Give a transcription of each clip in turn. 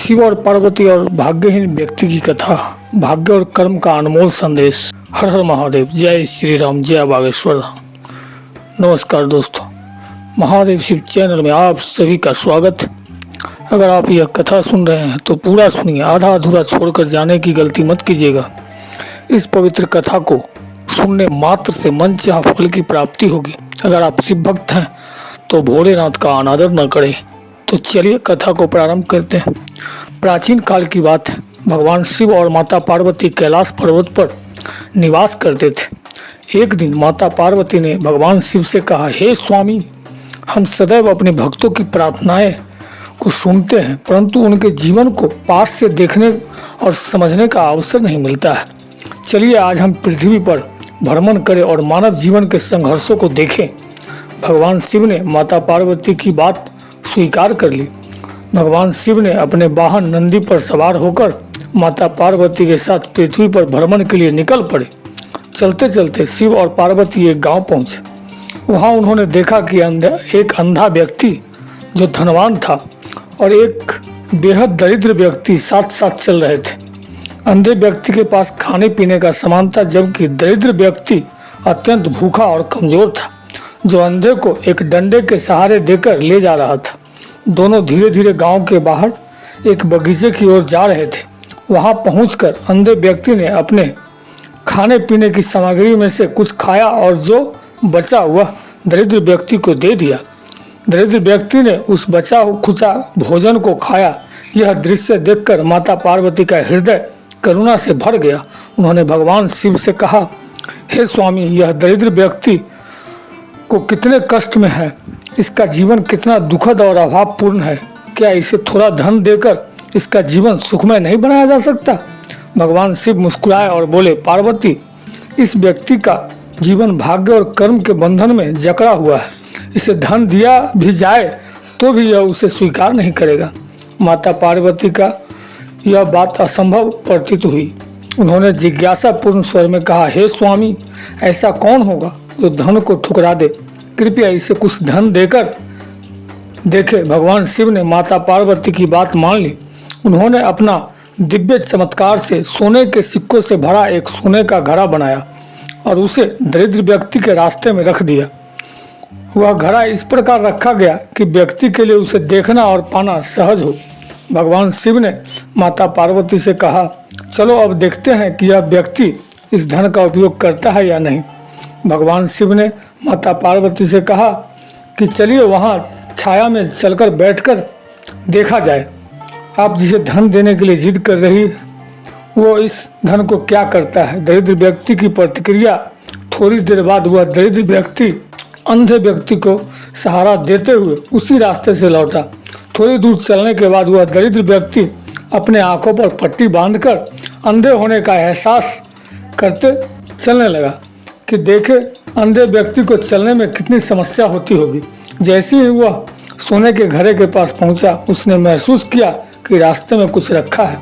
शिव और पार्वती और भाग्यहीन व्यक्ति की कथा, भाग्य और कर्म का अनमोल संदेश। हर हर महादेव, जय श्री राम, जय बागेश्वर धाम। नमस्कार दोस्तों, महादेव शिव चैनल में आप सभी का स्वागत। अगर आप यह कथा सुन रहे हैं तो पूरा सुनिए, आधा अधूरा छोड़कर जाने की गलती मत कीजिएगा। इस पवित्र कथा को सुनने मात्र से मन चाहा फल की प्राप्ति होगी। अगर आप शिव भक्त हैं तो भोलेनाथ का अनादर न करें। तो चलिए कथा को प्रारंभ करते हैं। प्राचीन काल की बात है, भगवान शिव और माता पार्वती कैलाश पर्वत पर निवास करते थे। एक दिन माता पार्वती ने भगवान शिव से कहा, हे स्वामी, हम सदैव अपने भक्तों की प्रार्थनाएं को सुनते हैं, परंतु उनके जीवन को पास से देखने और समझने का अवसर नहीं मिलता है। चलिए आज हम पृथ्वी पर भ्रमण करें और मानव जीवन के संघर्षों को देखें। भगवान शिव ने माता पार्वती की बात स्वीकार कर ली। भगवान शिव ने अपने वाहन नंदी पर सवार होकर माता पार्वती के साथ पृथ्वी पर भ्रमण के लिए निकल पड़े। चलते चलते शिव और पार्वती एक गांव पहुंचे। वहां उन्होंने देखा कि एक अंधा व्यक्ति जो धनवान था और एक बेहद दरिद्र व्यक्ति साथ साथ चल रहे थे। अंधे व्यक्ति के पास खाने पीने का सामान था, जबकि दरिद्र व्यक्ति अत्यंत भूखा और कमजोर था, जो अंधे को एक डंडे के सहारे देकर ले जा रहा था। दोनों धीरे धीरे गांव के बाहर एक बगीचे की ओर जा रहे थे। वहां पहुंचकर अंधे व्यक्ति ने अपने खाने पीने की सामग्री में से कुछ खाया और जो बचा वह दरिद्र व्यक्ति को दे दिया। दरिद्र व्यक्ति ने उस बचा खुचा भोजन को खाया। यह दृश्य देखकर माता पार्वती का हृदय करुणा से भर गया। उन्होंने भगवान शिव से कहा, हे स्वामी, यह दरिद्र व्यक्ति को कितने कष्ट में है, इसका जीवन कितना दुखद और अभावपूर्ण है। क्या इसे थोड़ा धन देकर इसका जीवन सुखमय नहीं बनाया जा सकता? भगवान शिव मुस्कुराए और बोले, पार्वती, इस व्यक्ति का जीवन भाग्य और कर्म के बंधन में जकड़ा हुआ है। इसे धन दिया भी जाए तो भी यह उसे स्वीकार नहीं करेगा। माता पार्वती का यह बात असंभव प्रतीत हुई। उन्होंने जिज्ञासापूर्ण स्वर में कहा, हे स्वामी, ऐसा कौन होगा जो धन को ठुकरा दे? कृपया इसे कुछ धन देकर देखे। भगवान शिव ने माता पार्वती की बात मान ली। उन्होंने अपना दिव्य चमत्कार से सोने के सिक्कों से भरा एक सोने का घड़ा बनाया और उसे दरिद्र व्यक्ति के रास्ते में रख दिया। वह घड़ा इस प्रकार रखा गया कि व्यक्ति के लिए उसे देखना और पाना सहज हो। भगवान शिव ने माता पार्वती से कहा, चलो अब देखते हैं कि यह व्यक्ति इस धन का उपयोग करता है या नहीं। भगवान शिव ने माता पार्वती से कहा कि चलिए वहाँ छाया में चलकर बैठकर देखा जाए। आप जिसे धन देने के लिए जिद कर रही वो इस धन को क्या करता है। दरिद्र व्यक्ति की प्रतिक्रिया। थोड़ी देर बाद वह दरिद्र व्यक्ति अंधे व्यक्ति को सहारा देते हुए उसी रास्ते से लौटा। थोड़ी दूर चलने के बाद वह दरिद्र व्यक्ति अपने आंखों पर पट्टी बांधकर अंधे होने का एहसास करते चलने लगा कि देखे अंधे व्यक्ति को चलने में कितनी समस्या होती होगी। जैसे ही वह सोने के घड़े के पास पहुंचा, उसने महसूस किया कि रास्ते में कुछ रखा है।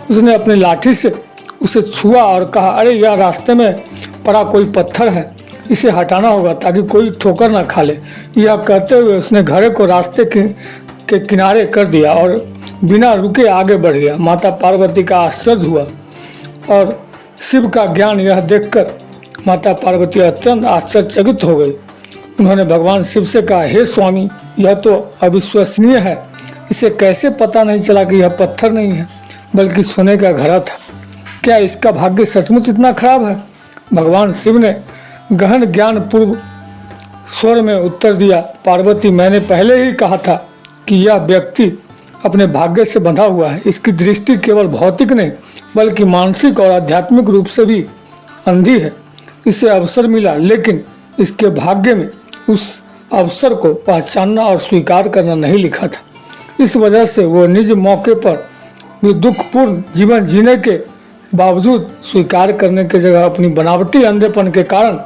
उसने अपनी लाठी से उसे छुआ और कहा, अरे यह रास्ते में पड़ा कोई पत्थर है, इसे हटाना होगा ताकि कोई ठोकर ना खा ले। यह कहते हुए उसने घड़े को रास्ते के किनारे कर दिया और बिना रुके आगे बढ़ गया। माता पार्वती का आश्चर्य हुआ और शिव का ज्ञान यह देखकर माता पार्वती अत्यंत आश्चर्यचकित हो गई। उन्होंने भगवान शिव से कहा, हे स्वामी, यह तो अविश्वसनीय है। इसे कैसे पता नहीं चला कि यह पत्थर नहीं है बल्कि सोने का घड़ा था? क्या इसका भाग्य सचमुच इतना खराब है? भगवान शिव ने गहन ज्ञान पूर्व स्वर में उत्तर दिया, पार्वती, मैंने पहले ही कहा था कि यह व्यक्ति अपने भाग्य से बंधा हुआ है। इसकी दृष्टि केवल भौतिक नहीं बल्कि मानसिक और आध्यात्मिक रूप से भी अंधी है। इसे अवसर मिला, लेकिन इसके भाग्य में उस अवसर को पहचानना और स्वीकार करना नहीं लिखा था। इस वजह से वो निज मौके पर भी दुखपूर्ण जीवन जीने के बावजूद स्वीकार करने की जगह अपनी बनावटी अंधेपन के कारण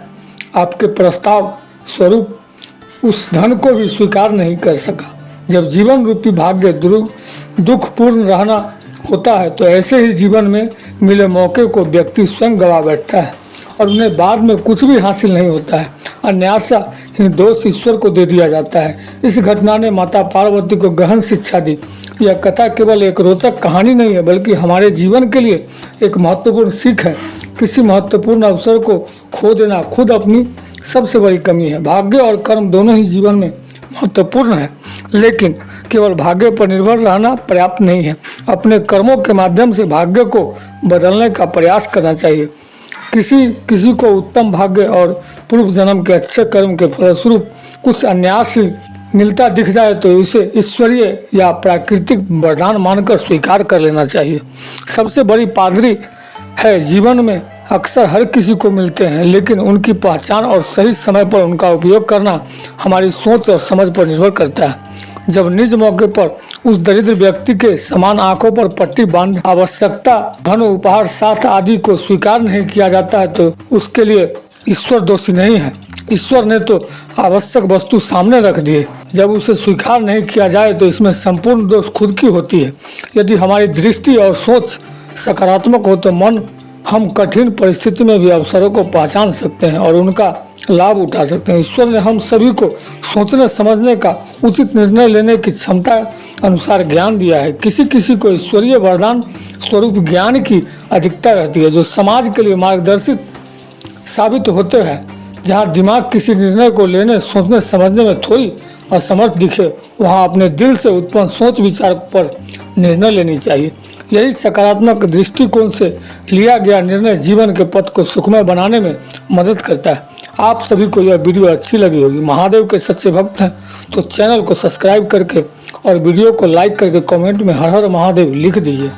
आपके प्रस्ताव स्वरूप उस धन को भी स्वीकार नहीं कर सका। जब जीवन रूपी भाग्य दुखपूर्ण रहना होता है तो ऐसे ही जीवन में मिले मौके को व्यक्ति स्वयं गवा बैठता है और उन्हें बाद में कुछ भी हासिल नहीं होता है। अन्यासा ही दोष ईश्वर को दे दिया जाता है। इस घटना ने माता पार्वती को गहन शिक्षा दी। यह कथा केवल एक रोचक कहानी नहीं है, बल्कि हमारे जीवन के लिए एक महत्वपूर्ण सीख है। किसी महत्वपूर्ण अवसर को खो देना खुद अपनी सबसे बड़ी कमी है। भाग्य और कर्म दोनों ही जीवन में महत्वपूर्ण है, लेकिन केवल भाग्य पर निर्भर रहना पर्याप्त नहीं है। अपने कर्मों के माध्यम से भाग्य को बदलने का प्रयास करना चाहिए। किसी को उत्तम भाग्य और पूर्व जन्म के अच्छे कर्म के फलस्वरूप कुछ अन्यास मिलता दिख जाए तो उसे ईश्वरीय या प्राकृतिक वरदान मानकर स्वीकार कर लेना चाहिए। सबसे बड़ी पादरी है जीवन में अक्सर हर किसी को मिलते हैं, लेकिन उनकी पहचान और सही समय पर उनका उपयोग करना हमारी सोच और समझ पर निर्भर करता है। जब निज मौके पर उस दरिद्र व्यक्ति के समान आंखों पर पट्टी बांध आवश्यकता, धन, उपहार, साथ आदि को स्वीकार नहीं किया जाता है तो उसके लिए ईश्वर दोषी नहीं है। ईश्वर ने तो आवश्यक वस्तु सामने रख दी है, जब उसे स्वीकार नहीं किया जाए तो इसमें संपूर्ण दोष खुद की होती है। यदि हमारी दृष्टि और सोच सकारात्मक हो तो हम कठिन परिस्थिति में भी अवसरों को पहचान सकते हैं और उनका लाभ उठा सकते हैं। ईश्वर ने हम सभी को सोचने समझने का, उचित निर्णय लेने की क्षमता अनुसार ज्ञान दिया है। किसी को ईश्वरीय वरदान स्वरूप ज्ञान की अधिकता रहती है, जो समाज के लिए मार्गदर्शित साबित होते हैं। जहाँ दिमाग किसी निर्णय को लेने, सोचने समझने में थोड़ी असमर्थ दिखे, वहाँ अपने दिल से उत्पन्न सोच विचार पर निर्णय लेनी चाहिए। यही सकारात्मक दृष्टिकोण से लिया गया निर्णय जीवन के पथ को सुखमय बनाने में मदद करता है। आप सभी को यह वीडियो अच्छी लगी होगी। महादेव के सच्चे भक्त हैं तो चैनल को सब्सक्राइब करके और वीडियो को लाइक करके कमेंट में हर हर महादेव लिख दीजिए।